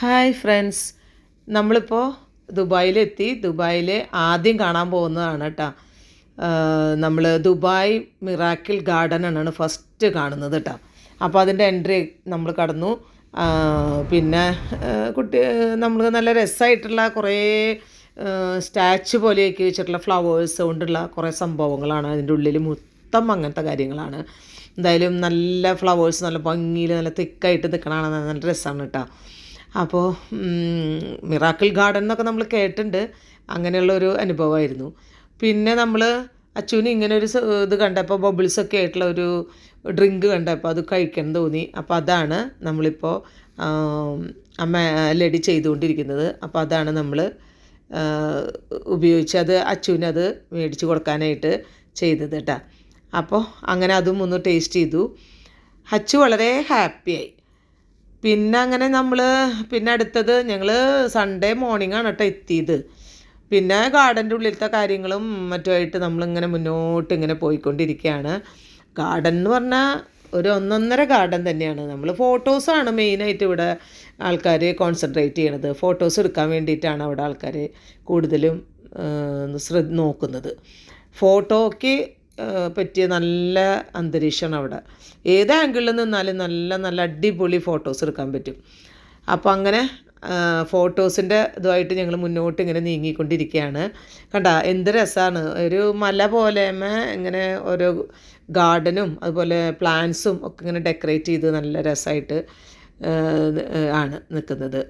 Hi friends, നമ്മളിപ്പോൾ ദുബായിലെത്തി. ദുബായിൽ ആദ്യം കാണാൻ പോകുന്നതാണ് കേട്ടോ. നമ്മൾ ദുബായ് മിറാക്കിൾ ഗാർഡൻ ആണ് ഫസ്റ്റ് കാണുന്നത് കേട്ടോ. അപ്പോൾ അതിൻ്റെ എൻട്രി നമ്മൾ കടന്നു. പിന്നെ നമ്മൾ നല്ല രസമായിട്ടുള്ള കുറേ സ്റ്റാച്ചു പോലെയൊക്കെ വെച്ചിട്ടുള്ള ഫ്ലവേഴ്സ് കൊണ്ടുള്ള കുറേ സംഭവങ്ങളാണ് അതിൻ്റെ ഉള്ളിൽ. മൊത്തം അങ്ങനത്തെ കാര്യങ്ങളാണ്. എന്തായാലും നല്ല ഫ്ലവേഴ്സ് നല്ല ഭംഗിയിൽ നല്ല തിക്കായിട്ട് നിൽക്കണതാണ്. നല്ല രസമാണ് കേട്ടോ. അപ്പോൾ മിറാക്കിൾ ഗാർഡൻ എന്നൊക്കെ നമ്മൾ കേട്ടിട്ടുണ്ട്. അങ്ങനെയുള്ളൊരു അനുഭവമായിരുന്നു. പിന്നെ നമ്മൾ അച്ചുവിന് ഇങ്ങനെ ഒരു ഇത് കണ്ടപ്പോൾ ബബിൾസൊക്കെ ആയിട്ടുള്ള ഒരു ഡ്രിങ്ക് കണ്ടപ്പോൾ അത് കഴിക്കണം തോന്നി. അപ്പോൾ അതാണ് നമ്മളിപ്പോൾ അമ്മ ലെഡി ചെയ്തുകൊണ്ടിരിക്കുന്നത്. അപ്പോൾ അതാണ് നമ്മൾ ഉപയോഗിച്ചത്. അച്ചുവിനത് മേടിച്ച് കൊടുക്കാനായിട്ട് ചെയ്തത് കേട്ടോ. അപ്പോൾ അങ്ങനെ അതും ഒന്ന് ടേസ്റ്റ് ചെയ്തു. അച്ചു വളരെ ഹാപ്പിയായി. പിന്നെ അങ്ങനെ നമ്മൾ പിന്നെ അടുത്തത് ഞങ്ങൾ സൺഡേ മോർണിംഗ് ആണ് കേട്ടോ എത്തിയത്. പിന്നെ ഗാർഡൻ്റെ ഉള്ളിലത്തെ കാര്യങ്ങളും മറ്റുമായിട്ട് നമ്മളിങ്ങനെ മുന്നോട്ട് ഇങ്ങനെ പോയിക്കൊണ്ടിരിക്കുകയാണ്. ഗാർഡൻ എന്ന് പറഞ്ഞാൽ ഒരു ഒന്നൊന്നര ഗാർഡൻ തന്നെയാണ്. നമ്മൾ ഫോട്ടോസാണ് മെയിനായിട്ട് ഇവിടെ ആൾക്കാർ കോൺസെൻട്രേറ്റ് ചെയ്യണത്. ഫോട്ടോസ് എടുക്കാൻ വേണ്ടിയിട്ടാണ് അവിടെ ആൾക്കാർ കൂടുതലും നോക്കുന്നത്. ഫോട്ടോയ്ക്ക് പറ്റിയ നല്ല അന്തരീക്ഷമാണ് അവിടെ. ഏത് ആംഗിളിൽ നിന്നാലും നല്ല നല്ല അടിപൊളി ഫോട്ടോസ് എടുക്കാൻ പറ്റും. അപ്പോൾ അങ്ങനെ ഫോട്ടോസിൻ്റെ ഇതുമായിട്ട് ഞങ്ങൾ മുന്നോട്ട് ഇങ്ങനെ നീങ്ങിക്കൊണ്ടിരിക്കുകയാണ്. കണ്ട എന്ത് രസമാണ്. ഒരു മല പോലെ ഇങ്ങനെ ഓരോ ഗാർഡനും അതുപോലെ പ്ലാന്റ്സും ഒക്കെ ഇങ്ങനെ ഡെക്കറേറ്റ് ചെയ്ത് നല്ല രസമായിട്ട് ആണ് നിൽക്കുന്നത്.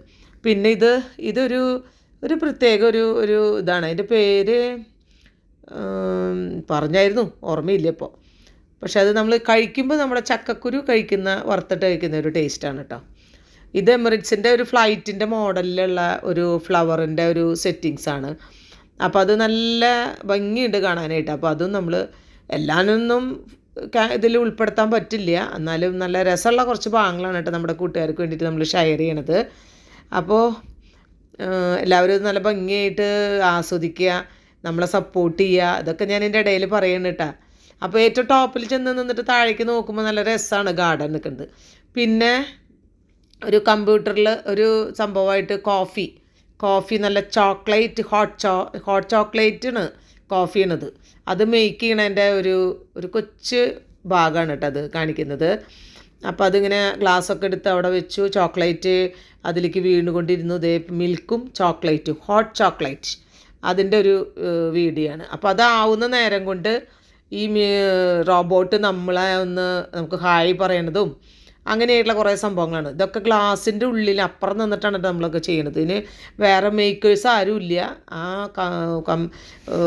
പിന്നെ ഇതൊരു പ്രത്യേക ഒരു ഇതാണ്. അതിൻ്റെ പേര് പറഞ്ഞായിരുന്നു, ഓർമ്മയില്ല ഇപ്പോൾ. പക്ഷെ അത് നമ്മൾ കഴിക്കുമ്പോൾ നമ്മുടെ ചക്കക്കുരു വറുത്തിട്ട് കഴിക്കുന്ന ഒരു ടേസ്റ്റാണ് കേട്ടോ. ഇത് എമിറേറ്റ്സിൻ്റെ ഒരു ഫ്ലൈറ്റിൻ്റെ മോഡലിലുള്ള ഒരു ഫ്ലവറിൻ്റെ ഒരു സെറ്റിങ്സാണ്. അപ്പോൾ അത് നല്ല ഭംഗിയുണ്ട് കാണാനായിട്ട്. അപ്പോൾ അതും നമ്മൾ എല്ലാനൊന്നും ഇതിൽ ഉൾപ്പെടുത്താൻ പറ്റില്ല. എന്നാലും നല്ല രസമുള്ള കുറച്ച് ഭാഗങ്ങളാണ് കേട്ടോ നമ്മുടെ കൂട്ടുകാർക്ക് വേണ്ടിയിട്ട് നമ്മൾ ഷെയർ ചെയ്യണത്. അപ്പോൾ എല്ലാവരും നല്ല ഭംഗിയായിട്ട് ആസ്വദിക്കുക, നമ്മളെ സപ്പോർട്ട് ചെയ്യുക. ഇതൊക്കെ ഞാൻ എൻ്റെ ഇടയിൽ പറയുന്നു കേട്ടോ. അപ്പോൾ ഏറ്റവും ടോപ്പിൽ ചെന്ന് നിന്നിട്ട് താഴേക്ക് നോക്കുമ്പോൾ നല്ല രസമാണ് ഗാർഡൻ നിൽക്കുന്നത്. പിന്നെ ഒരു കമ്പ്യൂട്ടറിൽ ഒരു സംഭവമായിട്ട് കോഫി നല്ല ചോക്ലേറ്റ് ഹോട്ട് ചോക്ലേറ്റാണ് കോഫിയാണത്. അത് മേക്ക് ചെയ്യണതിൻ്റെ ഒരു കൊച്ചു ഭാഗമാണ് കേട്ടോ അത് കാണിക്കുന്നത്. അപ്പോൾ അതിങ്ങനെ ഗ്ലാസ്സൊക്കെ എടുത്ത് അവിടെ വെച്ചു. ചോക്ലേറ്റ് അതിലേക്ക് വീണുകൊണ്ടിരുന്നു. ഇതേ മിൽക്കും ചോക്ലേറ്റും ഹോട്ട് ചോക്ലേറ്റ് അതിൻ്റെ ഒരു വീഡിയോ ആണ്. അപ്പോൾ അതാവുന്ന നേരം കൊണ്ട് ഈ റോബോട്ട് നമുക്ക് ഹായ് പറയണതും അങ്ങനെയായിട്ടുള്ള കുറേ സംഭവങ്ങളാണ്. ഇതൊക്കെ ഗ്ലാസിൻ്റെ ഉള്ളിൽ അപ്പുറം നിന്നിട്ടാണ് നമ്മളൊക്കെ ചെയ്യണത്. ഇതിന് വേറെ മേക്കേഴ്സ് ആരുമില്ല. ആ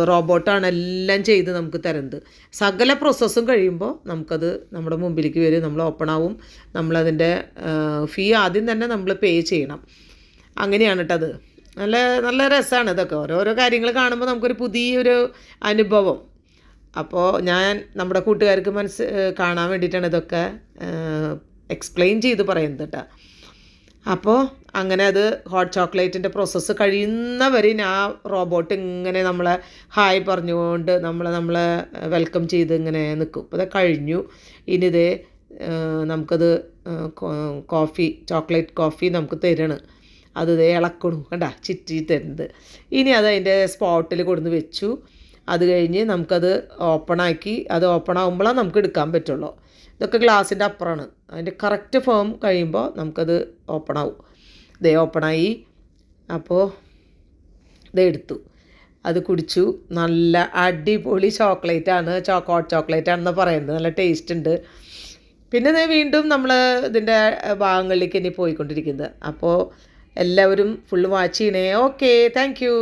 റോബോട്ടാണ് എല്ലാം ചെയ്ത് നമുക്ക് തരുന്നത്. സകല പ്രോസസ്സും കഴിയുമ്പോൾ നമുക്കത് നമ്മുടെ മുമ്പിലേക്ക് വരും. നമ്മൾ ഓപ്പൺ ആവും. നമ്മളതിൻ്റെ ഫീ ആദ്യം തന്നെ നമ്മൾ പേ ചെയ്യണം. അങ്ങനെയാണ് കേട്ടോ അത്. നല്ല നല്ല രസമാണ് ഇതൊക്കെ. ഓരോരോ കാര്യങ്ങൾ കാണുമ്പോൾ നമുക്കൊരു പുതിയൊരു അനുഭവം. അപ്പോൾ ഞാൻ നമ്മുടെ കൂട്ടുകാർക്ക് കാണാൻ വേണ്ടിയിട്ടാണ് ഇതൊക്കെ എക്സ്പ്ലെയിൻ ചെയ്ത് പറയുന്നത് കേട്ടോ. അപ്പോൾ അങ്ങനെ അത് ഹോട്ട് ചോക്ലേറ്റിൻ്റെ പ്രോസസ്സ് കഴിയുന്നവരെ ആ റോബോട്ട് ഇങ്ങനെ നമ്മളെ ഹായ് പറഞ്ഞുകൊണ്ട് നമ്മളെ വെൽക്കം ചെയ്ത് ഇങ്ങനെ നിൽക്കും. അപ്പോൾ അത് കഴിഞ്ഞു. ഇനി ഇതേ നമുക്കത് ചോക്ലേറ്റ് കോഫി നമുക്ക് തരണം. അത് ഇളക്കണു കണ്ട ചിറ്റി തരുന്നത്. ഇനി അത് അതിൻ്റെ സ്പോട്ടിൽ കൊടുന്ന് വെച്ചു. അത് കഴിഞ്ഞ് നമുക്കത് ഓപ്പണാക്കി. അത് ഓപ്പണാകുമ്പോഴാണ് നമുക്ക് എടുക്കാൻ പറ്റുള്ളൂ. ഇതൊക്കെ ഗ്ലാസിൻ്റെ അപ്പുറമാണ്. അതിൻ്റെ കറക്റ്റ് ഫോം കഴിയുമ്പോൾ നമുക്കത് ഓപ്പണാവും. ഇതേ ഓപ്പണായി. അപ്പോൾ എടുത്തു. അത് കുടിച്ചു. നല്ല അടിപൊളി ചോക്ലേറ്റാണ്. ഹോട്ട് ചോക്ലേറ്റാണെന്ന് പറയുന്നത്. നല്ല ടേസ്റ്റ് ഉണ്ട്. പിന്നെ വീണ്ടും നമ്മൾ ഇതിൻ്റെ ഭാഗങ്ങളിലേക്ക് ഇനി പോയിക്കൊണ്ടിരിക്കുന്നത്. അപ്പോൾ എല്ലാവരും ഫുള്ള് വാച്ച് ചെയ്യണേ. Okay, thank you.